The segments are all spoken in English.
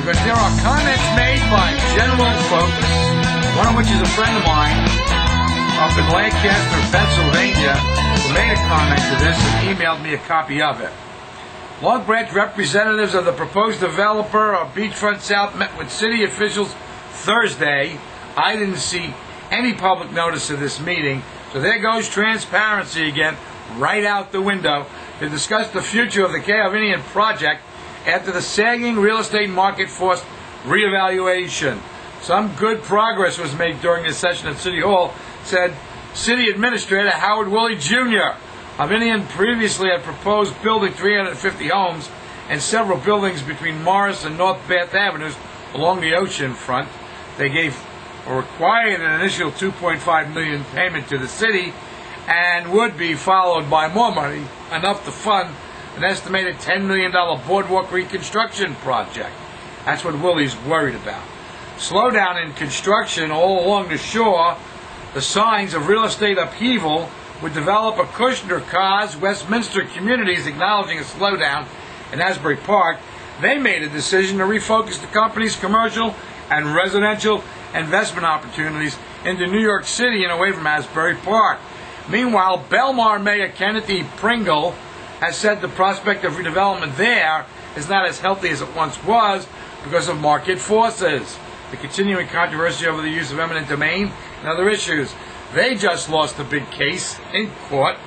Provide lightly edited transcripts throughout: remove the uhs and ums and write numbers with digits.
because there are comments made by general folks, one of which is a friend of mine up in Lancaster, Pennsylvania, who made a comment to this and emailed me a copy of it. Long Branch representatives of the proposed developer of Beachfront South met with city officials Thursday. I didn't see any public notice of this meeting, so there goes transparency again, right out the window, to discuss the future of the Kehovinian project after the sagging real estate market forced reevaluation. Some good progress was made during this session at City Hall, said City Administrator Howard Willie Jr. Hovinian previously had proposed building 350 homes and several buildings between Morris and North Bath Avenues along the ocean front. They gave or required an initial $2.5 million payment to the city and would be followed by more money, enough to fund an estimated $10 million boardwalk reconstruction project. That's what Willie's worried about. Slowdown in construction all along the shore, the signs of real estate upheaval would develop a Kushner cause. Westminster communities acknowledging a slowdown in Asbury Park. They made a decision to refocus the company's commercial and residential investment opportunities into New York City and away from Asbury Park. Meanwhile, Belmar Mayor Kenneth E. Pringle has said the prospect of redevelopment there is not as healthy as it once was because of market forces, the continuing controversy over the use of eminent domain, and other issues. They just lost a big case in court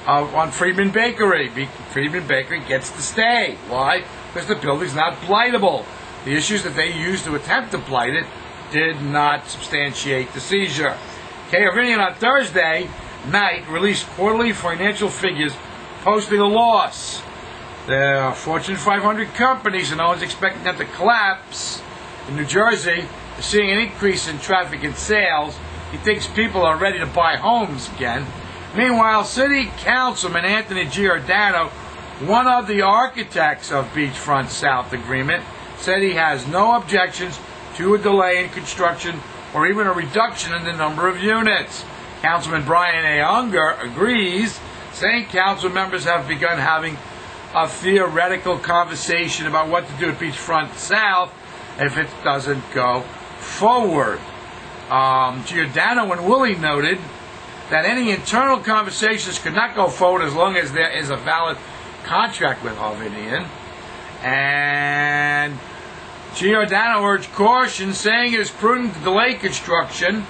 on Friedman Bakery. Friedman Bakery gets to stay. Why? Because the building's not blightable. The issues that they used to attempt to blight it did not substantiate the seizure. Kehovinian on Thursday night released quarterly financial figures posting a loss. The Fortune 500 companies, and no one's expecting that to collapse. In New Jersey, they're seeing an increase in traffic and sales. He thinks people are ready to buy homes again. Meanwhile, City Councilman Anthony Giordano, one of the architects of Beachfront South Agreement, said he has no objections to a delay in construction or even a reduction in the number of units. Councilman Brian A. Unger agrees, saying council members have begun having a theoretical conversation about what to do at Beachfront South if it doesn't go forward. Giordano and Willie noted that any internal conversations could not go forward as long as there is a valid contract with Hovinian. And Giordano urged caution, saying it is prudent to delay construction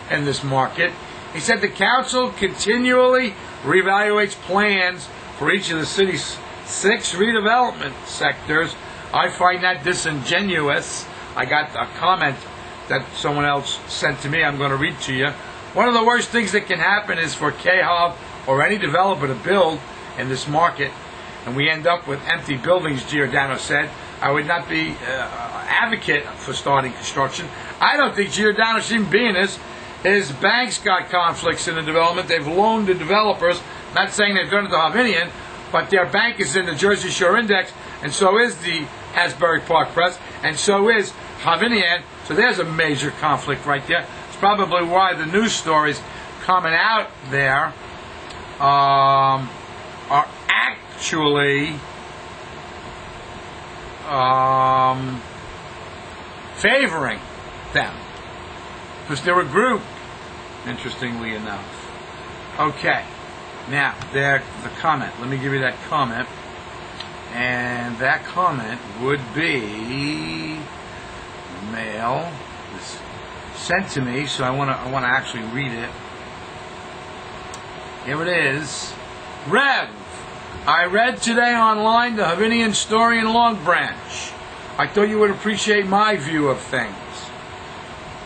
in this market. He said the council continually reevaluates plans for each of the city's 6 redevelopment sectors. I find that disingenuous. I got a comment that someone else sent to me. I'm going to read to you. One of the worst things that can happen is for KHOV or any developer to build in this market, and we end up with empty buildings, Giordano said. I would not be advocate for starting construction. I don't think Giordano should even be in this. His bank's got conflicts in the development. They've loaned the developers, not saying they've done it to Hovinian, but their bank is in the Jersey Shore Index, and so is the Asbury Park Press, and so is Hovinian. So there's a major conflict right there. It's probably why the news stories coming out there are actually favoring them, because they're a group, interestingly enough. Okay, now the comment. Let me give you that comment, and that comment would be mail. It's sent to me, so I want to actually read it. Here it is. Rev, I read today online the Hovinian story in Long Branch. I thought you would appreciate my view of things.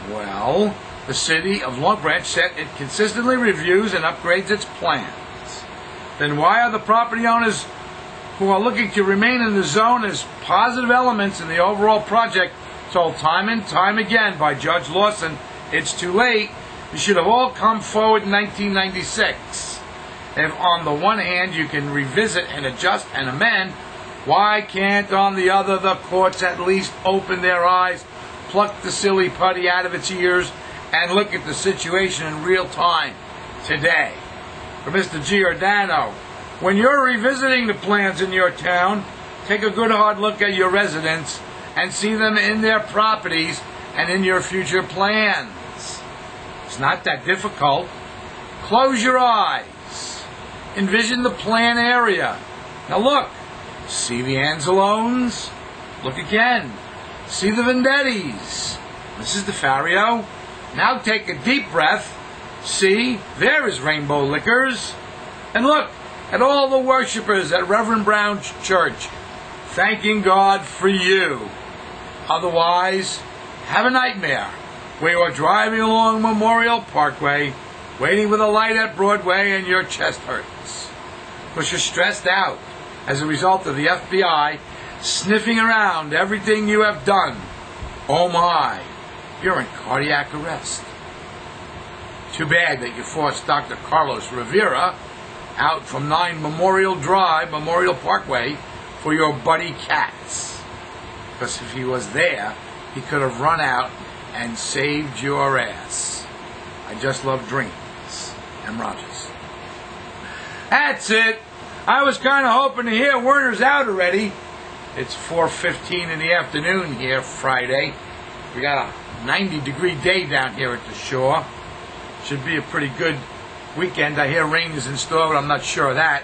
Well, the city of Long Branch said it consistently reviews and upgrades its plans. Then why are the property owners who are looking to remain in the zone as positive elements in the overall project told time and time again by Judge Lawson, it's too late, you should have all come forward in 1996. If on the one hand you can revisit and adjust and amend, why can't on the other the courts at least open their eyes, pluck the silly putty out of its ears, and look at the situation in real time today? For Mr. Giordano, when you're revisiting the plans in your town, take a good hard look at your residents and see them in their properties and in your future plans. It's not that difficult. Close your eyes. Envision the plan area. Now look. See the Angelones? Look again. See the Vendettis. Mrs. DeFario. Now take a deep breath. See, there is Rainbow Liquors. And look at all the worshipers at Reverend Brown's church, thanking God for you. Otherwise, have a nightmare where you are driving along Memorial Parkway, waiting for the light at Broadway, and your chest hurts. Because you're stressed out as a result of the FBI sniffing around everything you have done. Oh my, you're in cardiac arrest. Too bad that you forced Dr. Carlos Rivera out from 9 Memorial Drive, Memorial Parkway, for your buddy Katz. Because if he was there, he could have run out and saved your ass. I just love dreams and Rogers. That's it. I was kind of hoping to hear Werner's out already. It's 4:15 in the afternoon here, Friday. We got a 90-degree day down here at the shore. Should be a pretty good weekend. I hear rain is in store, but I'm not sure of that.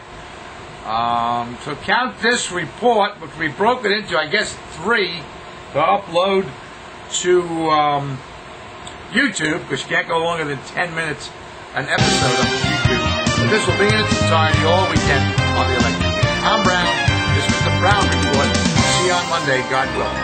So count this report, which we broke it into, I guess, 3 to upload to YouTube, because you can't go longer than 10 minutes an episode on YouTube. But this will be in its entirety all weekend on the electric. I'm Brown. This was the Brown Report. See you on Monday. God willing.